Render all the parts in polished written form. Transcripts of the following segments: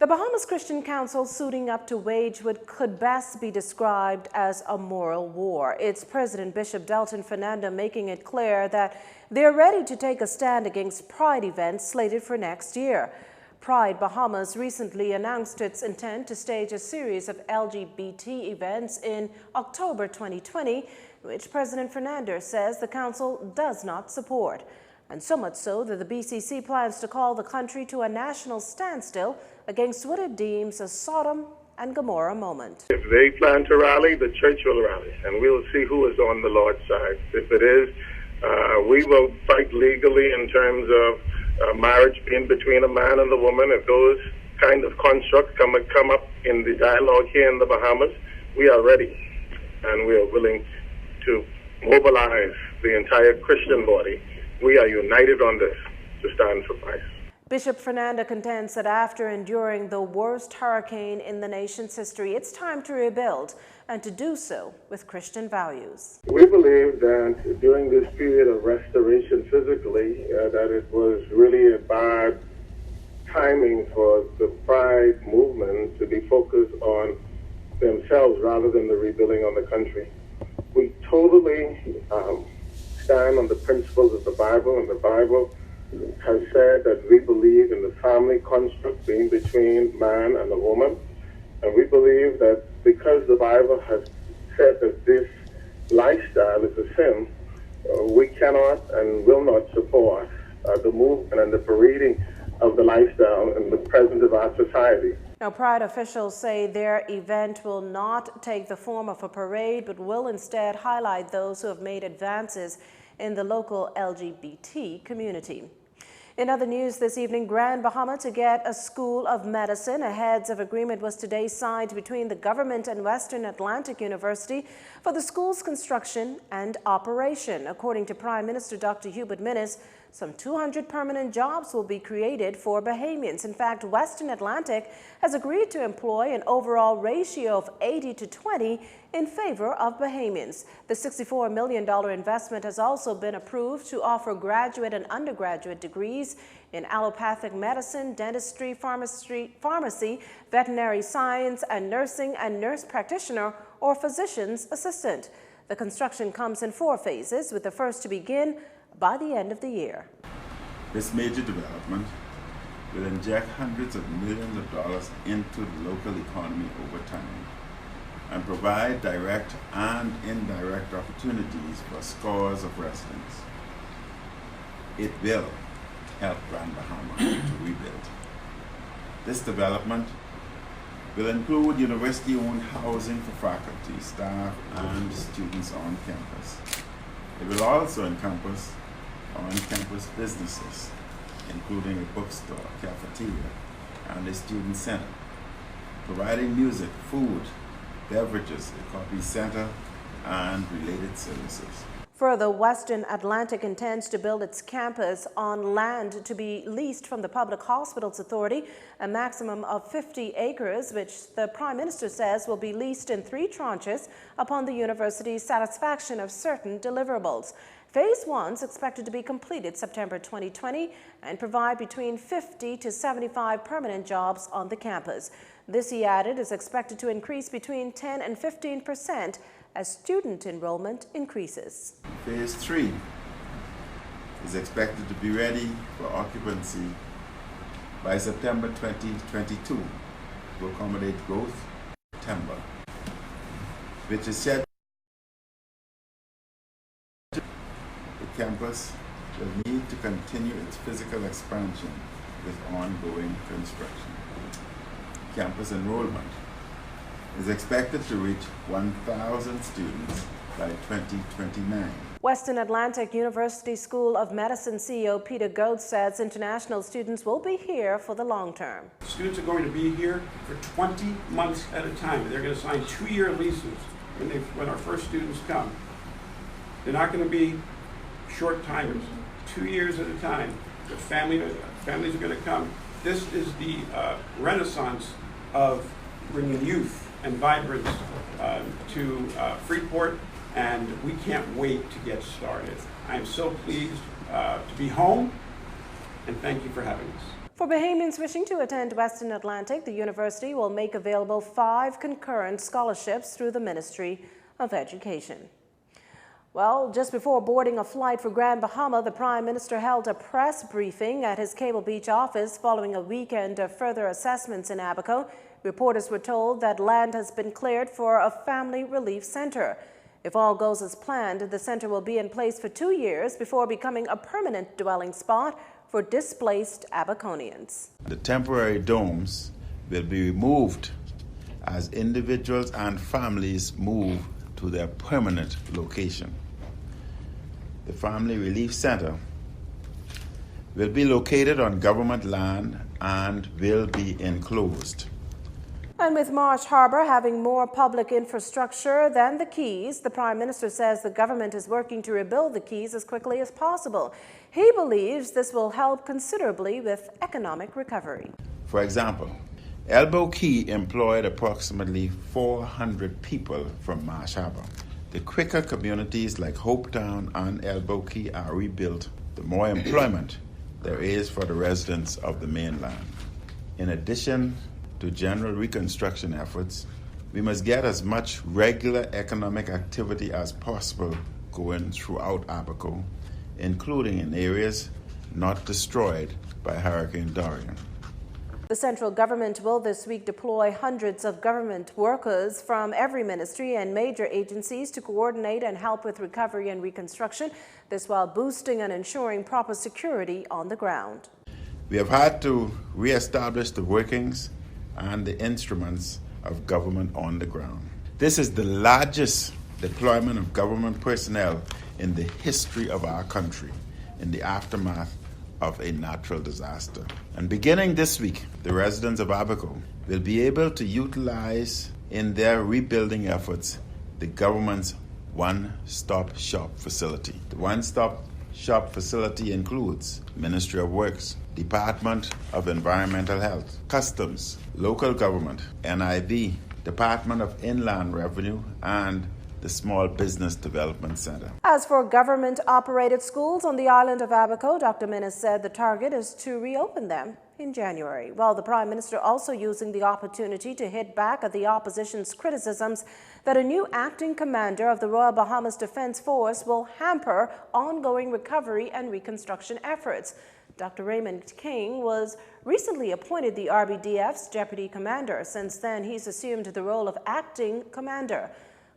The Bahamas Christian Council suiting up to wage what could best be described as a moral war. Its President Bishop Delton Fernando making it clear that they're ready to take a stand against Pride events slated for next year. Pride Bahamas recently announced its intent to stage a series of LGBT events in October 2020, which President Fernando says the council does not support. And so much so that the BCC plans to call the country to a national standstill against what it deems a Sodom and Gomorrah moment. If they plan to rally, the church will rally, and we'll see who is on the Lord's side. If it is, we will fight legally in terms of marriage being between a man and a woman. If those kind of constructs come up in the dialogue here in the Bahamas, we are ready, and we are willing to mobilize the entire Christian body. We are united on this to stand for Christ. Bishop Fernando contends that after enduring the worst hurricane in the nation's history, it's time to rebuild and to do so with Christian values. We believe that during this period of restoration physically, that it was really a bad timing for the Pride movement to be focused on themselves rather than the rebuilding of the country. We totally stand on the principles of the Bible, and the Bible has said that we believe in the family construct being between man and a woman, and we believe that because the Bible has said that this lifestyle is a sin, we cannot and will not support the movement and the parading of the lifestyle in the present of our society. Now, Pride officials say their event will not take the form of a parade, but will instead highlight those who have made advances in the local LGBT community. In other news this evening, Grand Bahama to get a school of medicine. A heads of agreement was today signed between the government and Western Atlantic University for the school's construction and operation. According to Prime Minister Dr. Hubert Minnis, some 200 permanent jobs will be created for Bahamians. In fact, Western Atlantic has agreed to employ an overall ratio of 80-20 in favor of Bahamians. The $64 million investment has also been approved to offer graduate and undergraduate degrees in allopathic medicine, dentistry, pharmacy, veterinary science, and nursing and nurse practitioner or physician's assistant. The construction comes in 4 phases, with the first to begin by the end of the year. This major development will inject hundreds of millions of dollars into the local economy over time and provide direct and indirect opportunities for scores of residents. It will help Grand Bahama to rebuild. This development will include university-owned housing for faculty, staff, and students on campus. It will also encompass on-campus businesses, including a bookstore, cafeteria, and a student center, providing music, food, beverages, a copy center, and related services. Further, Western Atlantic intends to build its campus on land to be leased from the Public Hospitals Authority, a maximum of 50 acres, which the Prime Minister says will be leased in 3 tranches upon the university's satisfaction of certain deliverables. Phase 1 is expected to be completed September 2020 and provide between 50 to 75 permanent jobs on the campus. This, he added, is expected to increase between 10 and 15% as student enrollment increases. Phase 3 is expected to be ready for occupancy by September 2022 to accommodate growth in September, which is said the campus will need to continue its physical expansion with ongoing construction. Campus enrollment is expected to reach 1,000 students by 2029. Western Atlantic University School of Medicine CEO Peter Goetz says international students will be here for the long term. Students are going to be here for 20 months at a time. They're going to sign 2-year leases when our first students come. They're not going to be short timers. 2 years at a time. The families are going to come. This is the renaissance of bringing youth and vibrance to Freeport, and we can't wait to get started. I'm so pleased to be home, and thank you for having us. For Bahamians wishing to attend Western Atlantic, the university will make available 5 concurrent scholarships through the Ministry of Education. Well, just before boarding a flight for Grand Bahama, the Prime Minister held a press briefing at his Cable Beach office following a weekend of further assessments in Abaco. Reporters were told that land has been cleared for a family relief center. If all goes as planned, the center will be in place for 2 years before becoming a permanent dwelling spot for displaced Abaconians. The temporary domes will be removed as individuals and families move to their permanent location. The Family Relief Center will be located on government land and will be enclosed. And with Marsh Harbor having more public infrastructure than the Keys, the Prime Minister says the government is working to rebuild the Keys as quickly as possible. He believes this will help considerably with economic recovery. For example, Elbow Key employed approximately 400 people from Marsh Harbor. The quicker communities like Hopetown and Elbow Key are rebuilt, the more employment there is for the residents of the mainland. In addition to general reconstruction efforts, we must get as much regular economic activity as possible going throughout Abaco, including in areas not destroyed by Hurricane Dorian. The central government will this week deploy hundreds of government workers from every ministry and major agencies to coordinate and help with recovery and reconstruction, this while boosting and ensuring proper security on the ground. We have had to reestablish the workings and the instruments of government on the ground. This is the largest deployment of government personnel in the history of our country in the aftermath of a natural disaster. And beginning this week, the residents of Abaco will be able to utilize in their rebuilding efforts the government's one-stop shop facility. The one-stop shop facility includes Ministry of Works, Department of Environmental Health, Customs, Local Government, NIV, Department of Inland Revenue, and the Small Business Development Center. As for government-operated schools on the island of Abaco, Dr. Minnis said the target is to reopen them in January, while the Prime Minister also using the opportunity to hit back at the opposition's criticisms that a new acting commander of the Royal Bahamas Defense Force will hamper ongoing recovery and reconstruction efforts. Dr. Raymond King was recently appointed the RBDF's deputy commander. Since then, he's assumed the role of acting commander.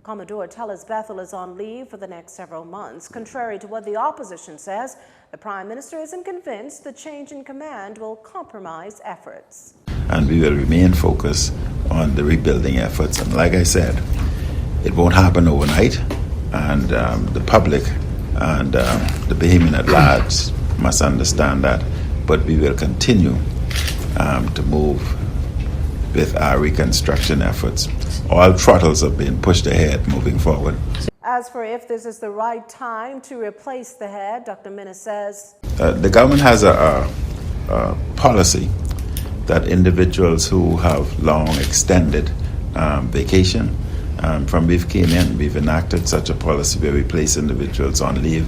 Commodore Tellis Bethel is on leave for the next several months. Contrary to what the opposition says, the Prime Minister isn't convinced the change in command will compromise efforts. And we will remain focused on the rebuilding efforts. And like I said, it won't happen overnight. And the public and the Bahamian at large must understand that. But we will continue to move with our reconstruction efforts. All throttles are being pushed ahead moving forward. As for if this is the right time to replace the head, Dr. Minnis says the government has a policy that individuals who have long extended vacation, from we've came in, we've enacted such a policy where we place individuals on leave.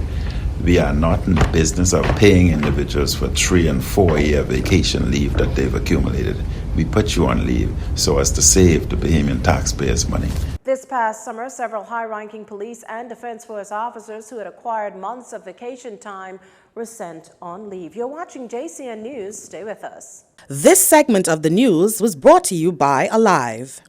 We are not in the business of paying individuals for 3- and 4-year vacation leave that they've accumulated. We put you on leave so as to save the Bahamian taxpayers' money. This past summer, several high-ranking police and Defense Force officers who had acquired months of vacation time were sent on leave. You're watching JCN News. Stay with us. This segment of the news was brought to you by Alive.